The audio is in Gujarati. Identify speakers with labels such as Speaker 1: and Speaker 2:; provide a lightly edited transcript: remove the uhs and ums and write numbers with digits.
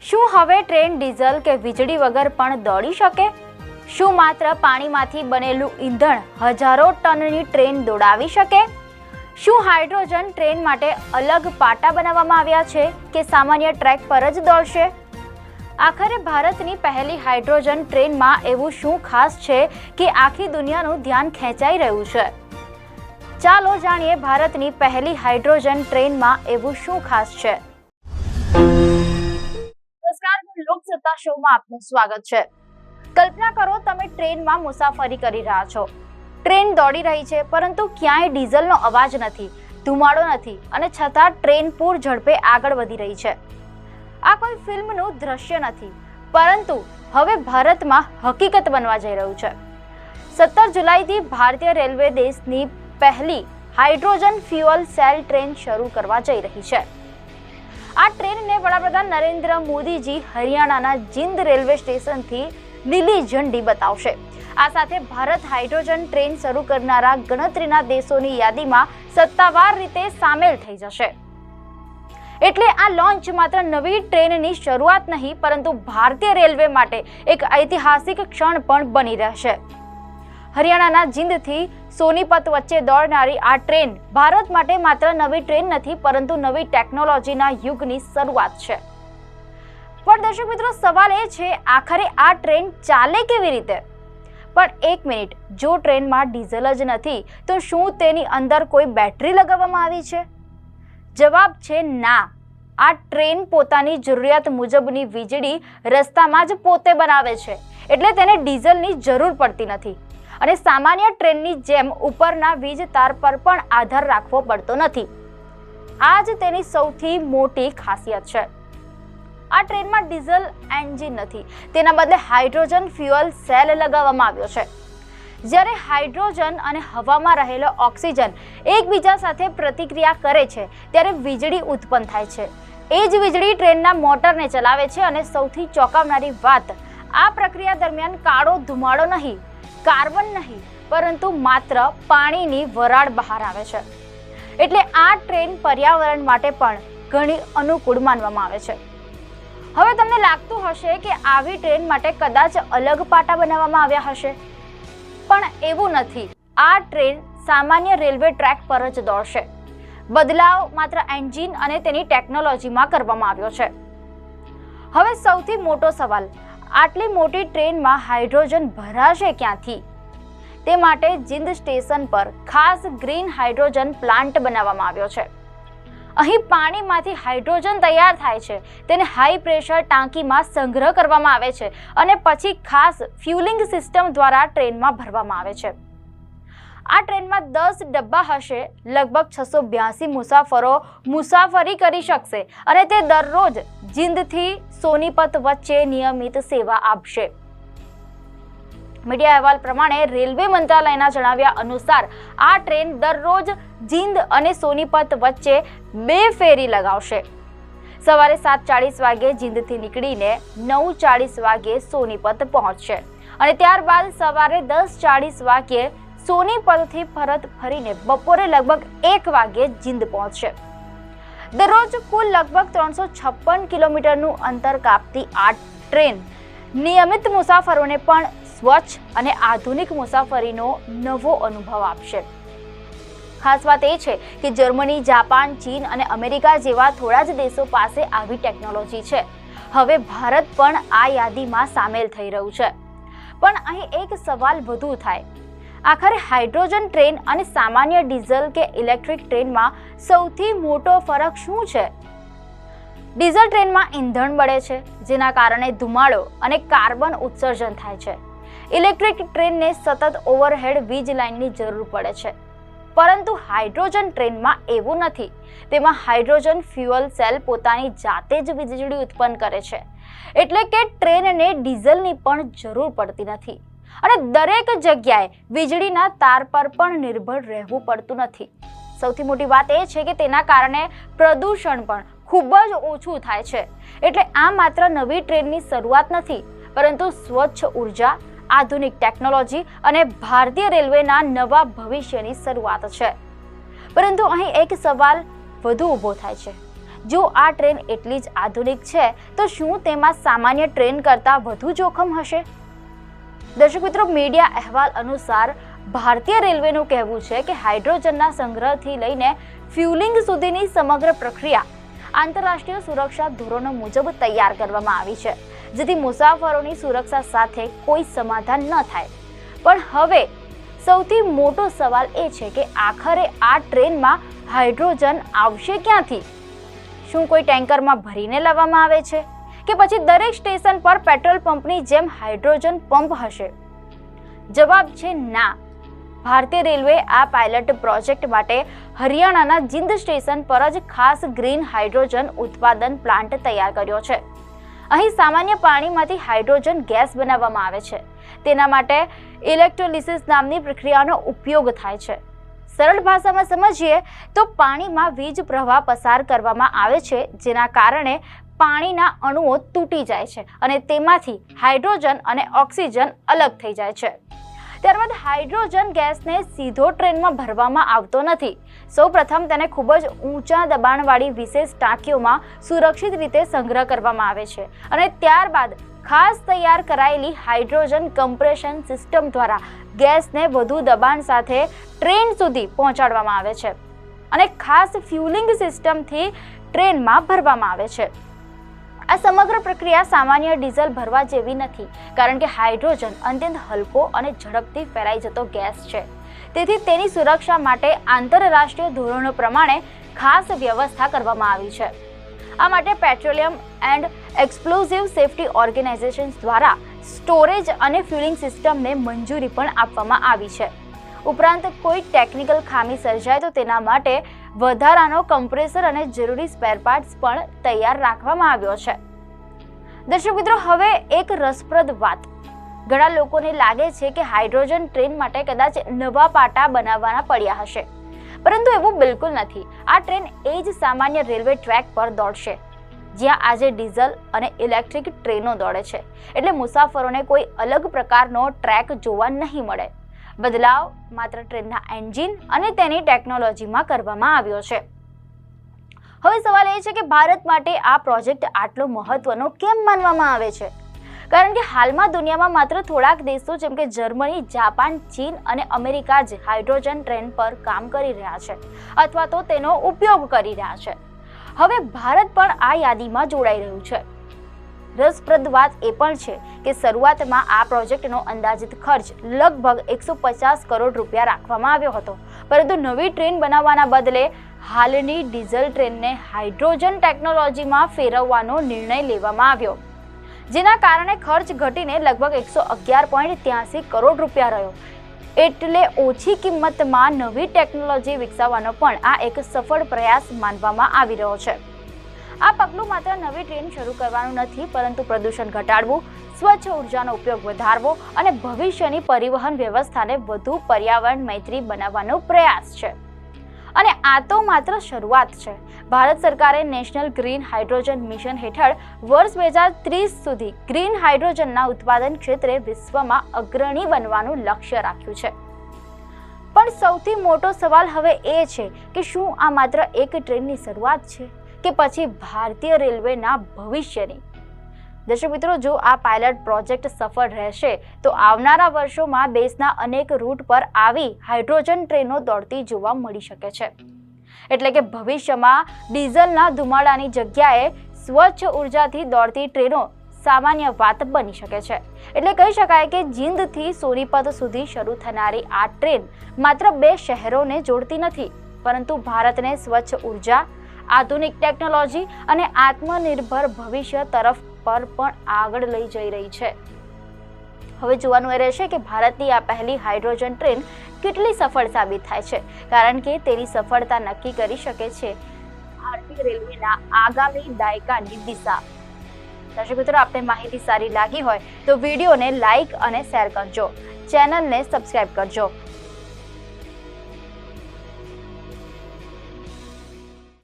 Speaker 1: શું હવે ટ્રેન ડીઝલ કે વીજળી વગર પણ દોડી શકે? શું માત્ર પાણીમાંથી બનેલું ઈંધણ હજારો ટનની ટ્રેન દોડાવી શકે? શું હાઇડ્રોજન ટ્રેન માટે અલગ પાટા બનાવવામાં આવ્યા છે કે સામાન્ય ટ્રેક પર જ દોડશે? આખરે ભારતની પહેલી હાઇડ્રોજન ટ્રેનમાં એવું શું ખાસ છે કે આખી દુનિયાનું ધ્યાન ખેંચાઈ રહ્યું છે? ચાલો જાણીએ ભારતની પહેલી હાઇડ્રોજન ટ્રેનમાં એવું શું ખાસ છે. લોકસત્તા શોમાં આપનું સ્વાગત છે. કલ્પના કરો તમે ટ્રેનમાં મુસાફરી કરી રહ્યા છો. ટ્રેન દોડી રહી છે પરંતુ ક્યાંય ડીઝલનો અવાજ નથી, ધુમાડો નથી અને છતાં ટ્રેન પૂર ઝડપે આગળ વધી રહી છે. આ કોઈ ફિલ્મનું દ્રશ્ય નથી, પરંતુ હવે ભારતમાં હકીકત બનવા જઈ રહ્યું છે. 17 જુલાઈથી ભારતીય રેલવે દેશની પહેલી હાઇડ્રોજન ફ્યુઅલ સેલ ટ્રેન શરૂ કરવા જઈ રહી છે. આ ટ્રેનને વડાપ્રધાન નરેન્દ્ર મોદીજી હરિયાણાના જીંદ રેલવે સ્ટેશનથી લીલી ઝંડી બતાવશે. આ સાથે ભારત હાઇડ્રોજન ટ્રેન શરૂ કરનારા ગણતરીના દેશોની યાદીમાં સત્તાવાર રીતે સામેલ થઈ જશે. એટલે આ લોન્ચ માત્ર નવી ટ્રેનની શરૂઆત નહીં, પરંતુ ભારતીય રેલવે માટે એક ઐતિહાસિક ક્ષણ પણ બની રહેશે. હરિયાણાના જીંદથી સોનીપત વચ્ચે દોડનારી આ ટ્રેન ભારત માટે માત્ર નવી ટ્રેન નથી, પરંતુ નવી ટેકનોલોજીના યુગની શરૂઆત છે. પણ દર્શક મિત્રો, સવાલ એ છે, આખરે આ ટ્રેન ચાલે કેવી રીતે? પણ એક મિનિટ, જો ટ્રેનમાં ડીઝલ જ નથી તો શું તેની અંદર કોઈ બેટરી લગાવવામાં આવી છે? જવાબ છે ના. આ ટ્રેન પોતાની જરૂરિયાત મુજબની વીજળી રસ્તામાં જ પોતે બનાવે છે, એટલે તેને ડીઝલની જરૂર પડતી નથી અને સામાન્ય ટ્રેનની જેમ ઉપરના વીજ તાર પર પણ આધાર રાખવો પડતો નથી. આ જ તેની સૌથી મોટી ખાસિયત છે. આ ટ્રેનમાં ડીઝલ એન્જિન નથી, તેના બદલે હાઇડ્રોજન ફ્યુઅલ સેલ લગાવવામાં આવ્યો છે. જ્યારે હાઇડ્રોજન અને હવામાં રહેલો ઓક્સિજન એકબીજા સાથે પ્રતિક્રિયા કરે છે ત્યારે વીજળી ઉત્પન્ન થાય છે. એ જ વીજળી ટ્રેનના મોટરને ચલાવે છે અને સૌથી ચોંકાવનારી વાત, આ પ્રક્રિયા દરમિયાન કાળો ધુમાડો નહીં, કાર્બન નહીં, પરંતુ માત્ર પાણીની વરાળ બહાર આવે છે. એટલે આ ટ્રેન પર્યાવરણ માટે પણ ઘણી અનુકૂળ માનવામાં આવે છે. હવે તમને લાગતું હશે કે આવી ટ્રેન માટે કદાચ અલગ પાટા બનાવવામાં આવ્યા હશે, પણ એવું નથી. આ ટ્રેન સામાન્ય રેલવે ટ્રેક પર જ દોડશે. બદલાવ માત્ર એન્જિન અને તેની ટેકનોલોજીમાં કરવામાં આવ્યો છે. હવે સૌથી મોટો સવાલ, આટલી મોટી ટ્રેનમાં હાઇડ્રોજન ભરાશે ક્યાંથી? તે માટે જીંદ સ્ટેશન પર ખાસ ગ્રીન હાઇડ્રોજન પ્લાન્ટ બનાવવામાં આવ્યો છે. અહીં પાણીમાંથી હાઇડ્રોજન તૈયાર થાય છે, તેને હાઈ પ્રેશર ટાંકીમાં સંગ્રહ કરવામાં આવે છે અને પછી ખાસ ફ્યુલિંગ સિસ્ટમ દ્વારા ટ્રેનમાં ભરવામાં આવે છે. આ ટ્રેનમાં 10 ડબ્બા હશે. લગભગ 682 મુસાફરો મુસાફરી કરી શકશે અને તે દરરોજ જીંદથી સોનીપત વચ્ચે નિયમિત સેવા આપશે. મીડિયા અહેવાલ પ્રમાણે રેલવે મંત્રાલયના જણાવ્યા અનુસાર આ ટ્રેન દરરોજ જીંદ અને સોનીપત વચ્ચે 2 ફેરી લગાવશે. સવારે 7:40 વાગે જીંદથી નીકળીને 9:40 વાગે સોનીપત પહોંચશે અને ત્યારબાદ સવારે 10:40 વાગે સોનીપતથી પરત ફરીને બપોરે લગભગ 1 વાગે જીંદ પહોંચશે. દરરોજ કુલ લગભગ 356 કિલોમીટરનું અંતર કાપતી આ ટ્રેન નિયમિત મુસાફરોને પણ સ્વચ્છ અને આધુનિક મુસાફરીનો નવો અનુભવ આપશે. ખાસ વાત એ છે કે જર્મની, જાપાન, ચીન અને અમેરિકા જેવા થોડા જ દેશો પાસે આવી ટેકનોલોજી છે. હવે ભારત પણ આ યાદીમાં સામેલ થઈ રહ્યું છે. પણ અહીં એક સવાલ વધુ થાય, આખરે હાઇડ્રોજન ટ્રેન અને સામાન્ય ડીઝલ કે ઇલેક્ટ્રિક ટ્રેનમાં સૌથી મોટો ફરક શું છે? ડીઝલ ટ્રેનમાં ઈંધણ બળે છે, જેના કારણે ધુમાડો અને કાર્બન ઉત્સર્જન થાય છે. ઇલેક્ટ્રિક ટ્રેનને સતત ઓવરહેડ વીજ લાઇનની જરૂર પડે છે, પરંતુ હાઇડ્રોજન ટ્રેનમાં એવું નથી. તેમાં હાઇડ્રોજન ફ્યુઅલ સેલ પોતાની જાતે જ વીજળી ઉત્પન્ન કરે છે, એટલે કે ટ્રેનને ડીઝલની પણ જરૂર પડતી નથી અને દરેક જગ્યાએ વીજળીના તાર પર પણ નિર્ભર રહેવું પડતું નથી. સૌથી મોટી વાત એ છે કે તેના કારણે પ્રદૂષણ પણ ખૂબ જ ઓછું થાય છે. એટલે આ માત્ર નવી ટ્રેનની શરૂઆત નથી, પરંતુ સ્વચ્છ ઉર્જા, આધુનિક ટેકનોલોજી અને ભારતીય રેલવેના નવા ભવિષ્યની શરૂઆત છે. પરંતુ અહીં એક સવાલ વધુ ઊભો થાય છે, જો આ ટ્રેન એટલી જ આધુનિક છે તો શું તેમાં સામાન્ય ટ્રેન કરતાં વધુ જોખમ હશે? દર્શક મિત્રો, મીડિયા અહેવાલ અનુસાર ભારતીય રેલવેનું કહેવું છે કે હાઇડ્રોજનના સંગ્રહથી લઈને ફ્યુલિંગ સુધીની સમગ્ર પ્રક્રિયા આંતરરાષ્ટ્રીય સુરક્ષા ધોરણો મુજબ તૈયાર કરવામાં આવી છે, જેથી મુસાફરોની સુરક્ષા સાથે કોઈ સમાધાન ન થાય. પણ હવે સૌથી મોટો સવાલ એ છે કે આખરે આ ટ્રેનમાં હાઇડ્રોજન આવશે ક્યાંથી? શું કોઈ ટેન્કરમાં ભરીને લાવવામાં આવે છે કે પછી દરેક સ્ટેશન પર પેટ્રોલ પંપની જેમ હાઇડ્રોજન પંપ હશે? જવાબ છે ના. ભારતીય રેલવે આ પાયલટ પ્રોજેક્ટ માટે હરિયાણાના જિંદ સ્ટેશન પર જ ખાસ ગ્રીન હાઇડ્રોજન ઉત્પાદન પ્લાન્ટ તૈયાર કર્યો છે. અહીં સામાન્ય પાણીમાંથી હાઇડ્રોજન ગેસ બનાવવામાં આવે છે. તેના માટે ઇલેક્ટ્રોલિસિસ નામની પ્રક્રિયાનો ઉપયોગ થાય છે. સરળ ભાષામાં સમજીએ તો પાણીમાં વીજ પ્રવાહ પસાર કરવામાં આવે છે, જેના કારણે પાણીના અણુઓ તૂટી જાય છે અને તેમાંથી હાઇડ્રોજન અને ઓક્સિજન અલગ થઈ જાય છે. ત્યારબાદ હાઇડ્રોજન ગેસને સીધો ટ્રેનમાં ભરવામાં આવતો નથી. સૌપ્રથમ તેને ખૂબ જ ઊંચા દબાણવાળી વિશેષ ટાંકીઓમાં સુરક્ષિત રીતે સંગ્રહ કરવામાં આવે છે અને ત્યારબાદ ખાસ તૈયાર કરાયેલી હાઇડ્રોજન કમ્પ્રેશન સિસ્ટમ દ્વારા ગેસને વધુ દબાણ સાથે ટ્રેન સુધી પહોંચાડવામાં આવે છે અને ખાસ ફ્યુલિંગ સિસ્ટમથી ટ્રેનમાં ભરવામાં આવે છે. આ સમગ્ર પ્રક્રિયા સામાન્ય ડીઝલ ભરવા જેવી નથી, કારણ કે હાઇડ્રોજન અત્યંત હલકો અને ઝડપથી ફેલાઈ જતો ગેસ છે. તેથી તેની સુરક્ષા માટે આંતરરાષ્ટ્રીય ધોરણો પ્રમાણે ખાસ વ્યવસ્થા કરવામાં આવી છે. આ માટે petroleum and explosive safety organisation દ્વારા સ્ટોરેજ અને ફ્યુલિંગ સિસ્ટમને મંજૂરી પણ આપવામાં આવી છે. ઉપરાંત કોઈ ટેકનિકલ ખામી સર્જાય તો તેના માટે વધારાનો કમ્પ્રેસર અને જરૂરી સ્પેર પાર્ટ્સ પણ તૈયાર રાખવામાં આવ્યો છે. દર્શક મિત્રો, હવે એક રસપ્રદ વાત. ઘણા લોકોને લાગે છે કે હાઇડ્રોજન ટ્રેન માટે કદાચ નવા પાટા બનાવવાના પડ્યા હશે, પરંતુ એવું બિલકુલ નથી. આ ટ્રેન એ જ સામાન્ય રેલવે ટ્રેક પર દોડશે જ્યાં આજે ડીઝલ અને ઇલેક્ટ્રિક ટ્રેનો દોડે છે. એટલે મુસાફરોને કોઈ અલગ પ્રકારનો ટ્રેક જોવા નહીં મળે. બદલાવ માત્ર ટ્રેનના એન્જિન અને તેની ટેકનોલોજીમાં કરવામાં આવ્યો છે. હવે સવાલ એ છે કે ભારત માટે આ પ્રોજેક્ટ આટલો મહત્વનો કેમ માનવામાં આવે છે? કારણ કે હાલમાં દુનિયામાં માત્ર થોડાક દેશો જેમ કે જર્મની, જાપાન, ચીન અને અમેરિકા જ હાઇડ્રોજન ટ્રેન પર કામ કરી રહ્યા છે અથવા તો તેનો ઉપયોગ કરી રહ્યા છે. હવે ભારત પણ આ યાદીમાં જોડાઈ રહ્યું છે. રસપ્રદ વાત એ પણ છે કે શરૂઆતમાં આ પ્રોજેક્ટનો અંદાજિત ખર્ચ લગભગ 150 કરોડ રૂપિયા રાખવામાં આવ્યો હતો, પરંતુ નવી ટ્રેન બનાવવાના બદલે હાલની ડીઝલ ટ્રેનને હાઇડ્રોજન ટેકનોલોજીમાં ફેરવવાનો નિર્ણય લેવામાં આવ્યો, જેના કારણે ખર્ચ ઘટીને લગભગ 111.83 કરોડ રૂપિયા રહ્યો. એટલે ઓછી કિંમતમાં નવી ટેકનોલોજી વિકસાવવાનો પણ આ એક સફળ પ્રયાસ માનવામાં આવી રહ્યો છે. આ પગલું માત્ર નવી ટ્રેન શરૂ કરવાનું નથી, પરંતુ પ્રદૂષણ ઘટાડવું, સ્વચ્છ ઉર્જાનો ઉપયોગ વધારવો અને ભવિષ્યની પરિવહન વ્યવસ્થાને વધુ પર્યાવરણ મૈત્રી બનાવવાનો પ્રયાસ છે. અને આ તો માત્ર શરૂઆત છે. ભારત સરકારે નેશનલ ગ્રીન હાઇડ્રોજન મિશન હેઠળ વર્ષ 2030 સુધી ગ્રીન હાઇડ્રોજનના ઉત્પાદન ક્ષેત્રે વિશ્વમાં અગ્રણી બનવાનું લક્ષ્ય રાખ્યું છે. પણ સૌથી મોટો સવાલ હવે એ છે કે શું આ માત્ર એક ટ્રેનની શરૂઆત છે કે પછી ભારતીય રેલવેના ભવિષ્યની? દર્શક મિત્રો, જો આ પાયલટ પ્રોજેક્ટ સફળ રહેશે તો આવનારા વર્ષોમાં દેશના અનેક રૂટ પર આવી હાઇડ્રોજન ટ્રેનો દોડતી જોવા મળી શકે છે. એટલે કે ભવિષ્યમાં ડીઝલના ધુમાડાની જગ્યાએ સ્વચ્છ ઉર્જાથી દોડતી ટ્રેનો સામાન્ય વાત બની શકે છે. એટલે કહી શકાય કે જીંદથી સોનીપત સુધી શરૂ થનારી આ ટ્રેન માત્ર બે શહેરોને જોડતી નથી, પરંતુ ભારતને સ્વચ્છ ઉર્જા, આધુનિક ટેકનોલોજી અને આત્મનિર્ભર ભવિષ્ય તરફ પર પણ આગળ લઈ જઈ રહી છે. હવે જોવાનું એ રહેશે કે ભારતની આ પહેલી હાઇડ્રોજન ટ્રેન કેટલી સફળ સાબિત થાય છે, કારણ કે તેની સફળતા નક્કી કરી શકે છે ભારતીય રેલવેના આગામી દાયકાની દિશા. દર્શક મિત્રો, આપને માહિતી સારી લાગી હોય તો વિડીયોને લાઇક અને શેર કરજો, ચેનલને સબસ્ક્રાઇબ કરજો.